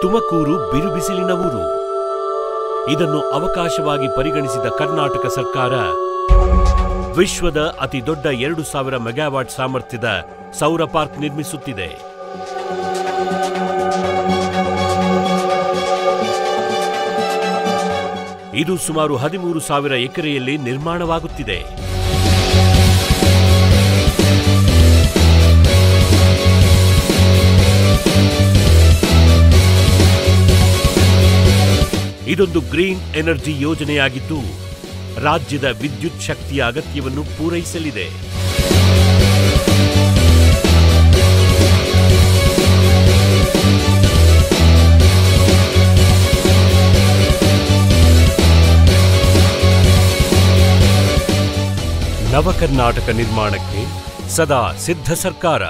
ತುಮಕೂರು ಬಿರುಬಿಸಿಲಿನ ಊರು. ಇದನ್ನು ಅವಕಾಶವಾಗಿ ಪರಿಗಣಿಸಿದ ಕರ್ನಾಟಕ ಸರ್ಕಾರ ವಿಶ್ವದ ಅತಿದೊಡ್ಡ 2000 ಮೆಗಾವಾಟ್ ಸಾಮರ್ಥ್ಯದ ಸೌರ ಪಾರ್ಕ್ ನಿರ್ಮಿಸುತ್ತಿದೆ. ಇದು ಸುಮಾರು 13,000 ಎಕರೆಯಲ್ಲಿ ನಿರ್ಮಾಣವಾಗುತ್ತಿದೆ. ಇದೊಂದು ಗ್ರೀನ್ ಎನರ್ಜಿ ಯೋಜನೆಯಾಗಿದ್ದು ರಾಜ್ಯದ ವಿದ್ಯುತ್ ಶಕ್ತಿಯ ಅಗತ್ಯವನ್ನು ಪೂರೈಸಲಿದೆ. ನವಕರ್ನಾಟಕ ನಿರ್ಮಾಣಕ್ಕೆ ಸದಾ ಸಿದ್ಧ ಸರ್ಕಾರ.